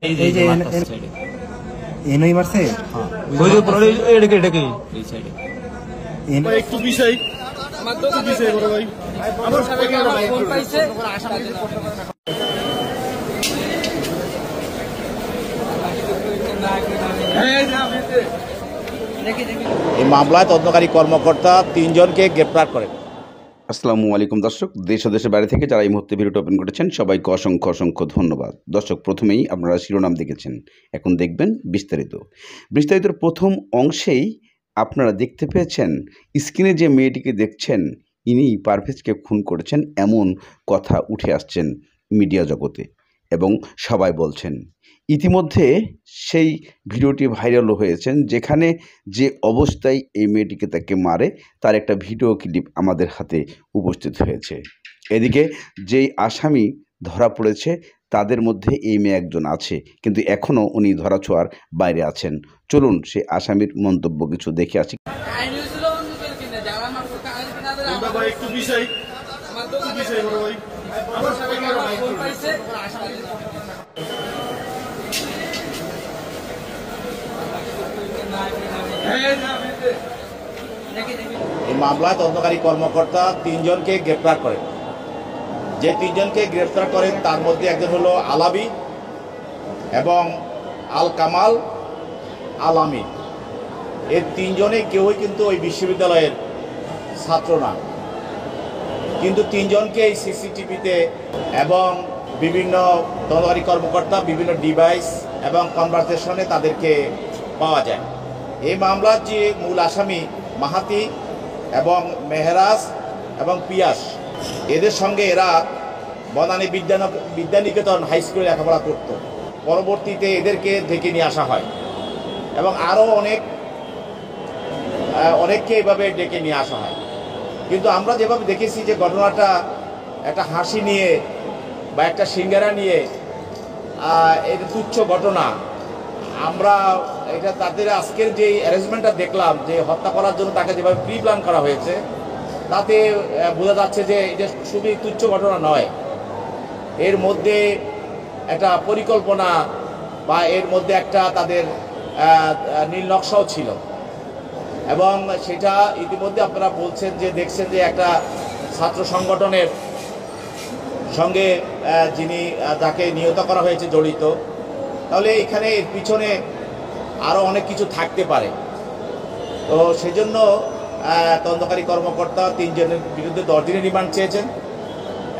এই যে এনই মারছে ওই যে পুরো এটাকে এই সাইডে একটু বিষয় আমার তো বিষয় বড় ভাই আমার সবাইকে ফোন পাইছে এই মামলায় তদন্তকারী কর্মকর্তা 3 জনকে গ্রেপ্তার করেন। আসসালামু আলাইকুম দর্শক, দেশ ও দেশের বাইরে থেকে যারা এই মুহূর্তে ভিডিওটা ওপেন করেছেন সবাইকে অসংখ্য অসংখ্য ধন্যবাদ। দর্শক, প্রথমেই আপনারা শিরোনাম দেখেছেন, এখন দেখবেন বিস্তারিতর প্রথম অংশেই আপনারা দেখতে পেয়েছেন স্ক্রিনে যে মেয়েটিকে দেখছেন ইনি পারভেজকে খুন করেছেন এমন কথা উঠে আসছেন মিডিয়া জগতে এবং সবাই বলছেন। ইতিমধ্যে সেই ভিডিওটি ভাইরাল হয়েছেন যেখানে যে অবস্থায় এই মেয়েটিকে তাকে মারে তার একটা ভিডিও ক্লিপ আমাদের হাতে উপস্থিত হয়েছে। এদিকে যেই আসামি ধরা পড়েছে তাদের মধ্যে এই মেয়ে একজন আছে, কিন্তু এখনও উনি ধরাছোঁয়ার বাইরে আছেন। চলুন সেই আসামির মন্তব্য কিছু দেখে আসি। একটু বিষয় আমার তো বিষয় বড় ভাই আমার সবাইকে ফোন পাইছে এই মামলায় তদন্তকারী কর্মকর্তা 3 জনকে গ্রেপ্তার করেন। যে 3 জনকে গ্রেপ্তার করেন তার মধ্যে একজন হলো আলাবি এবং আল কামাল আল আমিন। এই 3 জনে কেউই কিন্তু ওই বিশ্ববিদ্যালয়ের ছাত্র না, কিন্তু 3 জনকে এই সিসিটিভিতে এবং বিভিন্ন তদন্তকারী কর্মকর্তা বিভিন্ন ডিভাইস এবং কনভারসেশনে তাদেরকে পাওয়া যায়। এই মামলার যে মূল আসামি মাহাতি এবং মেহরাজ এবং পিয়াস, এদের সঙ্গে এরা বনানী বিদ্যানিকেতন হাই স্কুলে লেখাপড়া করত। পরবর্তীতে এদেরকে ডেকে নিয়ে আসা হয় এবং আরও অনেককে এভাবে ডেকে নিয়ে আসা হয়। কিন্তু আমরা যেভাবে দেখেছি যে ঘটনাটা একটা হাসি নিয়ে বা একটা সিঙ্গারা নিয়ে এটা তুচ্ছ ঘটনা, আমরা এটা তাদের আজকের যে অ্যারেঞ্জমেন্টটা দেখলাম যে হত্যা করার জন্য তাকে যেভাবে প্রি প্ল্যান করা হয়েছে তাতে বোঝা যাচ্ছে যে এটা শুধুই তুচ্ছ ঘটনা নয়, এর মধ্যে একটা পরিকল্পনা বা এর মধ্যে একটা তাদের নীল নকশাও ছিল। এবং সেটা ইতিমধ্যে আপনারা বলছেন যে দেখছেন যে একটা ছাত্র সংগঠনের সঙ্গে যিনি যাকে নিহত করা হয়েছে জড়িত, তাহলে এখানে এর পিছনে আরও অনেক কিছু থাকতে পারে। তো সেজন্য তদন্তকারী কর্মকর্তা 3 জনের বিরুদ্ধে 10 দিনের রিমান্ড চেয়েছেন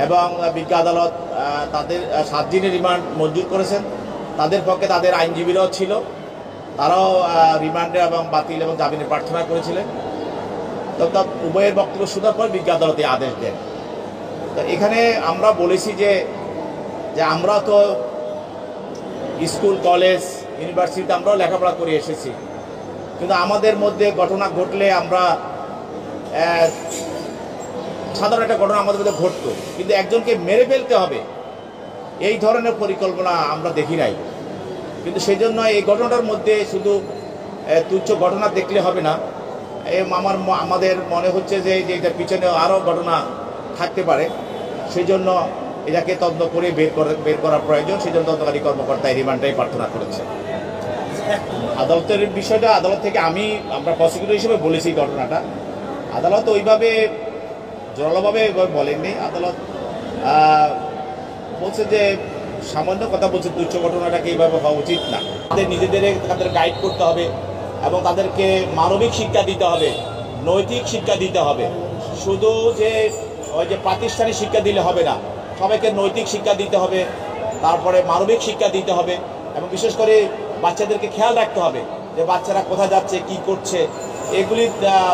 এবং বিজ্ঞ আদালত তাদের 7 দিনের রিমান্ড মঞ্জুর করেছেন। তাদের পক্ষে তাদের আইনজীবীরাও ছিল, তারাও রিমান্ডে এবং বাতিল এবং জামিনের প্রার্থনা করেছিলেন। তো উভয়ের বক্তব্য শোনার পর বিজ্ঞ আদালতে আদেশ দেন। তো এখানে আমরা বলেছি যে আমরা তো স্কুল কলেজ ইউনিভার্সিটিতে আমরাও লেখাপড়া করে এসেছি, কিন্তু আমাদের মধ্যে ঘটনা ঘটলে আমরা সাধারণ একটা ঘটনা আমাদের মধ্যে ঘটতো, কিন্তু একজনকে মেরে ফেলতে হবে এই ধরনের পরিকল্পনা আমরা দেখি নাই। কিন্তু সেই জন্য এই ঘটনাটার মধ্যে শুধু তুচ্ছ ঘটনা দেখলে হবে না, আমাদের মনে হচ্ছে যে এটার পিছনে আরও ঘটনা থাকতে পারে। সেই জন্য এটাকে তদন্ত করে বের করার প্রয়োজন। সেই জন্য তদন্তকারী কর্মকর্তা এই রিমান্ডটাই প্রার্থনা করেছে। আদালতের বিষয়টা আদালত থেকে আমরা প্রসিকিউটর হিসেবে বলেছি ঘটনাটা, আদালত ওইভাবে জোরালোভাবে বলেননি। আদালত বলছে যে সামান্য কথা বলছে, তুচ্ছ ঘটনাটাকে এইভাবে হওয়া উচিত না। তাদের তাদের গাইড করতে হবে এবং তাদেরকে মানবিক শিক্ষা দিতে হবে, নৈতিক শিক্ষা দিতে হবে। শুধু যে ওই যে প্রাতিষ্ঠানিক শিক্ষা দিলে হবে না, সবাইকে নৈতিক শিক্ষা দিতে হবে, তারপরে মানবিক শিক্ষা দিতে হবে এবং বিশেষ করে বাচ্চাদেরকে খেয়াল রাখতে হবে যে বাচ্চারা কোথায় যাচ্ছে, কি করছে, এগুলি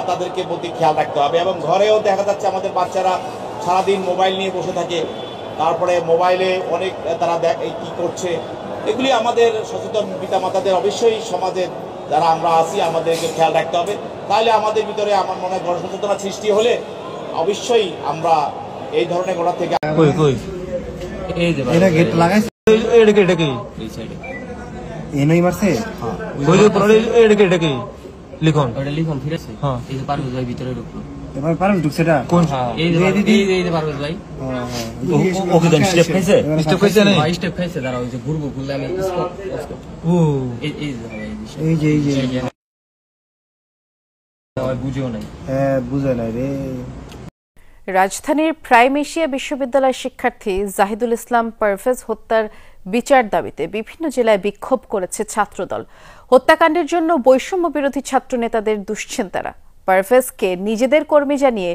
তাদেরকে প্রতি খেয়াল রাখতে হবে। এবং ঘরেও দেখা যাচ্ছে আমাদের বাচ্চারা সারাদিন মোবাইল নিয়ে বসে থাকে, তারপরে মোবাইলে অনেক তারা কি করছে, এগুলি আমাদের সচেতন পিতামাতাদের অবশ্যই সমাজের যারা আমরা আছি আমাদেরকে খেয়াল রাখতে হবে। তাহলে আমাদের ভিতরে আমার মনে হয় গণসচেতনতা সৃষ্টি হলে অবশ্যই আমরা এই ধরনের ঘটনা থেকে এনই মারছে লিখন লিখন ফিরেছে, এই যে পারভেজ ভাই ভিতরে ঢুকলো। এবার পারুল ঢুকছে এটা কোন এই যে পারভেজ ভাই ওকে দেন স্টেপ খাইছে স্টেপ খাইছে না স্টেপ খাইছে দাঁড়া ওই যে ঘুরবো ঘুরলে আমি ও এই যে বুঝেও নাই হ্যাঁ বুঝে নাই রে। রাজধানীর প্রাইম এশিয়া বিশ্ববিদ্যালয়ের শিক্ষার্থী জাহিদুল ইসলাম পারভেজ হত্যার বিচার দাবিতে বিভিন্ন জেলায় বিক্ষোভ করেছে ছাত্রদল। হত্যাকাণ্ডের জন্য বৈষম্য বিরোধী ছাত্র নেতাদের দুশ্চিন্তারা। পারভেজকে নিজেদের কর্মী জানিয়ে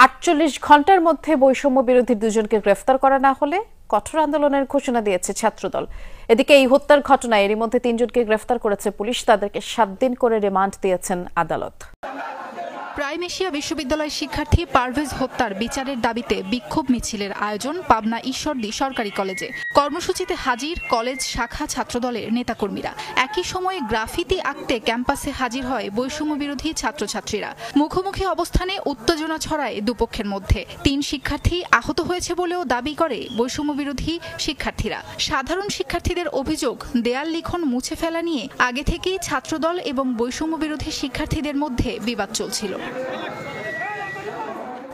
৪৮ ঘণ্টার মধ্যে বৈষম্য বিরোধী দুজনকে গ্রেফতার করা না হলে কঠোর আন্দোলনের ঘোষণা দিয়েছে ছাত্রদল। এদিকে এই হত্যার ঘটনায় এরই মধ্যে ৩ জনকে গ্রেফতার করেছে পুলিশ। তাদেরকে ৭ দিন করে রিমান্ড দিয়েছেন আদালত। প্রাইম এশিয়া বিশ্ববিদ্যালয়ের শিক্ষার্থী পারভেজ হত্যার বিচারের দাবিতে বিক্ষোভ মিছিলের আয়োজন পাবনা ঈশ্বরদী সরকারি কলেজে। কর্মসূচিতে হাজির কলেজ শাখা ছাত্রদলের নেতাকর্মীরা। একই সময়ে গ্রাফিতি আঁকতে ক্যাম্পাসে হাজির হয় বৈষম্য বিরোধী ছাত্রছাত্রীরা। মুখোমুখি অবস্থানে উত্তেজনা ছড়ায় দুপক্ষের মধ্যে। ৩ শিক্ষার্থী আহত হয়েছে বলেও দাবি করে বৈষম্য বিরোধী শিক্ষার্থীরা। সাধারণ শিক্ষার্থীদের অভিযোগ, দেয়াল লিখন মুছে ফেলা নিয়ে আগে থেকেই ছাত্রদল এবং বৈষম্য বিরোধী শিক্ষার্থীদের মধ্যে বিবাদ চলছিল।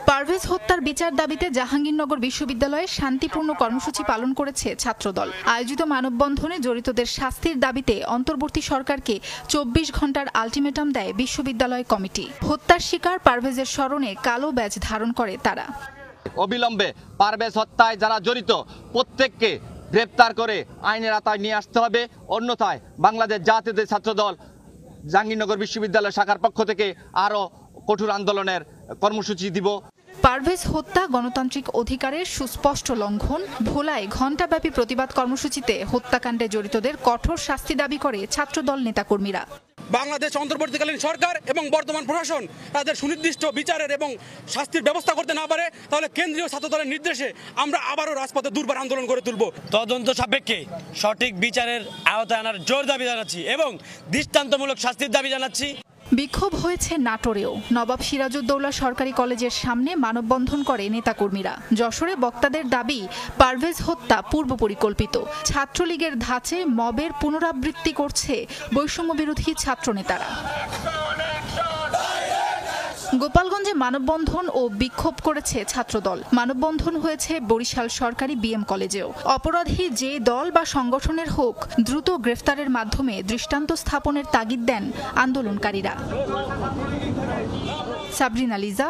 পারভেজ হত্যার বিচার দাবিতে জাহাঙ্গীরনগর বিশ্ববিদ্যালয়ে শান্তিপূর্ণ কর্মসূচি পালন করেছে ছাত্রদল। আয়োজিত মানববন্ধনে জড়িতদের শাস্তির দাবিতে অন্তর্বর্তী সরকারকে ২৪ ঘণ্টার আলটিমেটাম দেয় বিশ্ববিদ্যালয় কমিটি। হত্যার শিকার পারভেজের স্মরণে কালো ব্যাজ ধারণ করে তারা। অবিলম্বে পারভেজ হত্যায় যারা জড়িত প্রত্যেককে গ্রেপ্তার করে আইনের আওতায় নিয়ে আসতে হবে, অন্যথায় বাংলাদেশ জাতীয় ছাত্রদল জাহাঙ্গীরনগর বিশ্ববিদ্যালয় শাখার পক্ষ থেকে আরও কঠোর আন্দোলনের কর্মসূচি দিব। পারভেজ হত্যা গণতান্ত্রিক অধিকারের সুস্পষ্ট লঙ্ঘন। ভোলায় ঘণ্টাব্যাপী প্রতিবাদ কর্মসূচিতে হত্যাকাণ্ডে জড়িতদের কঠোর শাস্তি দাবি করে ছাত্রদল নেতাকর্মীরা। বাংলাদেশ অন্তর্বর্তীকালীন সরকার এবং বর্তমান প্রশাসন তাদের সুনির্দিষ্ট বিচারের এবং শাস্তির ব্যবস্থা করতে না পারে, তাহলে কেন্দ্রীয় ছাত্রদলের নির্দেশে আমরা আবারও রাজপথে দুর্বার আন্দোলন করে তুলব। তদন্ত সাপেক্ষে সঠিক বিচারের আওতায় আনার জোর দাবি জানাচ্ছি এবং দৃষ্টান্তমূলক শাস্তির দাবি জানাচ্ছি। বিক্ষোভ হয়েছে নাটোরেও। নবাব সিরাজউদ্দৌলা সরকারি কলেজের সামনে মানববন্ধন করে নেতাকর্মীরা। যশোরে বক্তাদের দাবি, পারভেজ হত্যা পূর্ব পরিকল্পিত। ছাত্রলীগের ধাঁচে মবের পুনরাবৃত্তি করছে বৈষম্য বিরোধী ছাত্রনেতারা। গোপালগঞ্জে মানববন্ধন ও বিক্ষোভ করেছে ছাত্রদল। মানববন্ধন হয়েছে বরিশাল সরকারি বিএম কলেজেও। অপরাধী যে দল বা সংগঠনের হোক, দ্রুত গ্রেফতারের মাধ্যমে দৃষ্টান্ত স্থাপনের তাগিদ দেন আন্দোলনকারীরা। সাবরিনা লিজা,